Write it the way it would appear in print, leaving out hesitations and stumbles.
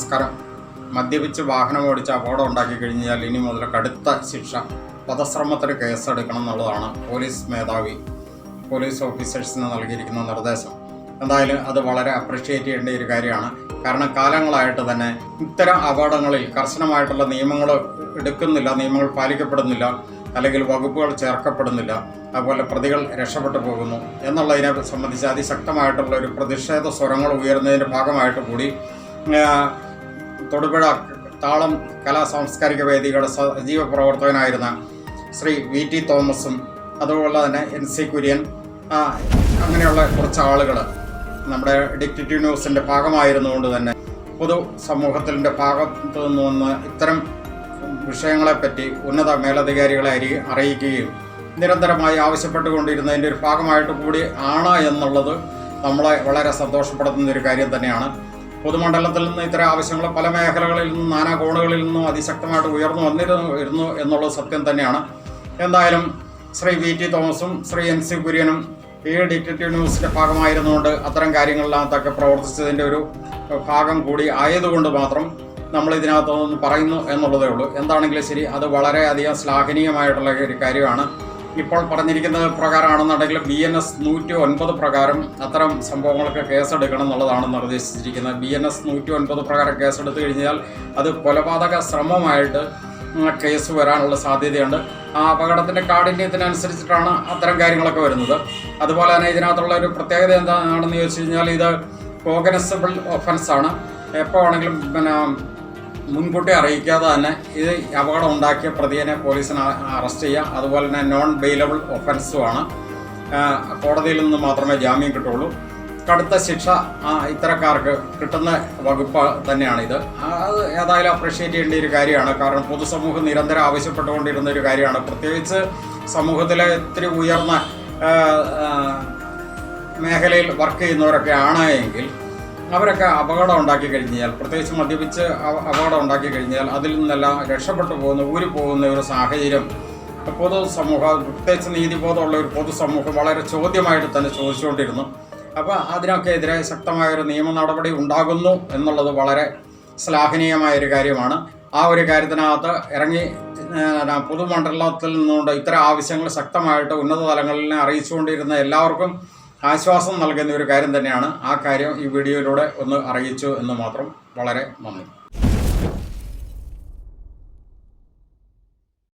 നമസ്കാരം. മദ്യപിച്ച് വാഹനം ഓടിച്ച് അപകടം ഉണ്ടാക്കി കഴിഞ്ഞാൽ ഇനി മുതൽ കടുത്ത ശിക്ഷ, വധശ്രമത്തിന് കേസെടുക്കണം എന്നുള്ളതാണ് പോലീസ് മേധാവി പോലീസ് ഓഫീസേഴ്സിന് നൽകിയിരിക്കുന്ന നിർദ്ദേശം. എന്തായാലും അത് വളരെ അപ്രിഷ്യേറ്റ് ചെയ്യേണ്ട ഒരു കാര്യമാണ്. കാരണം കാലങ്ങളായിട്ട് തന്നെ ഇത്തരം അപകടങ്ങളിൽ കർശനമായിട്ടുള്ള നിയമങ്ങൾ എടുക്കുന്നില്ല, നിയമങ്ങൾ പാലിക്കപ്പെടുന്നില്ല, അല്ലെങ്കിൽ വകുപ്പുകൾ ചേർക്കപ്പെടുന്നില്ല, അതുപോലെ പ്രതികൾ രക്ഷപ്പെട്ടു പോകുന്നു എന്നുള്ളതിനെ സംബന്ധിച്ച് അതിശക്തമായിട്ടുള്ള ഒരു പ്രതിഷേധ സ്വരങ്ങൾ ഉയർന്നതിൻ്റെ ഭാഗമായിട്ട് കൂടി തൊടുപുഴ താളം കലാ സാംസ്കാരിക വേദികളുടെ സജീവ പ്രവർത്തകനായിരുന്ന ശ്രീ VT തോമസും അതുപോലെ തന്നെ NC കുര്യൻ അങ്ങനെയുള്ള കുറച്ച് ആളുകൾ നമ്മുടെ ഡിക്റ്റേറ്റീവ് ന്യൂസിൻ്റെ ഭാഗമായിരുന്നുകൊണ്ട് തന്നെ പൊതു സമൂഹത്തിൻ്റെ ഭാഗത്തു നിന്ന് ഇത്തരം വിഷയങ്ങളെപ്പറ്റി ഉന്നത മേലധികാരികളെ അറിയിക്കുകയും നിരന്തരമായി ആവശ്യപ്പെട്ടുകൊണ്ടിരുന്നതിൻ്റെ ഒരു ഭാഗമായിട്ട് കൂടി ആണ് എന്നുള്ളത് നമ്മളെ വളരെ സന്തോഷപ്പെടുത്തുന്ന ഒരു കാര്യം തന്നെയാണ്. പൊതുമണ്ഡലത്തിൽ നിന്ന് ഇത്തരം ആവശ്യങ്ങൾ പല മേഖലകളിൽ നിന്നും നാനാ കോണുകളിൽ നിന്നും അതിശക്തമായിട്ട് ഉയർന്നു വന്നിരുന്നു എന്നുള്ളത് സത്യം തന്നെയാണ്. എന്തായാലും ശ്രീ VT തോമസും ശ്രീ NC കുര്യനും ഈ ഡിക്റ്റേറ്റീവ് ന്യൂസിൻ്റെ ഭാഗമായിരുന്നുകൊണ്ട് അത്തരം കാര്യങ്ങളിലകത്തൊക്കെ പ്രവർത്തിച്ചതിൻ്റെ ഒരു ഭാഗം കൂടി ആയതുകൊണ്ട് മാത്രം നമ്മൾ ഇതിനകത്തൊന്ന് പറയുന്നു എന്നുള്ളതേ ഉള്ളൂ. എന്താണെങ്കിലും ശരി, അത് വളരെയധികം ശ്ലാഘനീയമായിട്ടുള്ള ഒരു കാര്യമാണ്. ഇപ്പോൾ പറഞ്ഞിരിക്കുന്നത് പ്രകാരമാണെന്നുണ്ടെങ്കിൽ BNS 109 പ്രകാരം അത്തരം സംഭവങ്ങൾക്ക് കേസെടുക്കണം എന്നുള്ളതാണ് നിർദ്ദേശിച്ചിരിക്കുന്നത്. BNS 109 പ്രകാരം കേസെടുത്തു കഴിഞ്ഞാൽ അത് കൊലപാതക ശ്രമമായിട്ട് കേസ് വരാനുള്ള സാധ്യതയുണ്ട്. ആ അപകടത്തിൻ്റെ കാഠിന്യത്തിനനുസരിച്ചിട്ടാണ് അത്തരം കാര്യങ്ങളൊക്കെ വരുന്നത്. അതുപോലെ തന്നെ ഇതിനകത്തുള്ള ഒരു പ്രത്യേകത എന്താണെന്ന് ചോദിച്ചു കഴിഞ്ഞാൽ ഇത് കോഗ്നിസബിൾ ഒഫൻസാണ്. എപ്പോൾ ആണെങ്കിലും മുൻകൂട്ടി അറിയിക്കാതെ തന്നെ ഇത് അപകടം ഉണ്ടാക്കിയ പ്രതിയെ പോലീസിന് അറസ്റ്റ് ചെയ്യുക. അതുപോലെ തന്നെ നോൺ ബെയിലബിൾ ഒഫൻസുമാണ്. കോടതിയിൽ നിന്ന് മാത്രമേ ജാമ്യം കിട്ടുള്ളൂ. കടുത്ത ശിക്ഷ ഇത്തരക്കാർക്ക് കിട്ടുന്ന വകുപ്പ് തന്നെയാണിത്. അത് ഏതായാലും അപ്രിഷ്യേറ്റ് ചെയ്യേണ്ട ഒരു കാര്യമാണ്. കാരണം പൊതുസമൂഹം നിരന്തരം ആവശ്യപ്പെട്ടുകൊണ്ടിരുന്ന ഒരു കാര്യമാണ്. പ്രത്യേകിച്ച് സമൂഹത്തിലെ ഇത്തിരി ഉയർന്ന മേഖലയിൽ വർക്ക് ചെയ്യുന്നവരൊക്കെ ആണ് എങ്കിൽ അവരൊക്കെ അപകടം ഉണ്ടാക്കി കഴിഞ്ഞാൽ, പ്രത്യേകിച്ച് മദ്യപിച്ച് അപകടം ഉണ്ടാക്കി കഴിഞ്ഞാൽ അതിൽ നിന്നെല്ലാം രക്ഷപ്പെട്ടു പോകുന്ന ഒരു സാഹചര്യം പൊതുസമൂഹം, പ്രത്യേകിച്ച് നീതിബോധമുള്ള ഒരു പൊതുസമൂഹം വളരെ ചോദ്യമായിട്ട് തന്നെ ചോദിച്ചുകൊണ്ടിരുന്നു. അപ്പോൾ അതിനൊക്കെ എതിരെ ശക്തമായൊരു നിയമ നടപടി ഉണ്ടാകുന്നു എന്നുള്ളത് വളരെ ശ്ലാഘനീയമായൊരു കാര്യമാണ്. ആ ഒരു കാര്യത്തിനകത്ത് ഇറങ്ങി പൊതുമണ്ഡലത്തിൽ നിന്നുകൊണ്ട് ഇത്തരം ആവശ്യങ്ങൾ ശക്തമായിട്ട് ഉന്നത തലങ്ങളിൽ അറിയിച്ചുകൊണ്ടിരുന്ന എല്ലാവർക്കും ആശ്വാസം നൽകുന്ന ഒരു കാര്യം തന്നെയാണ്. ആ കാര്യം ഈ വീഡിയോയിലൂടെ ഒന്ന് അറിയിച്ചു എന്ന് മാത്രം. വളരെ നന്ദി.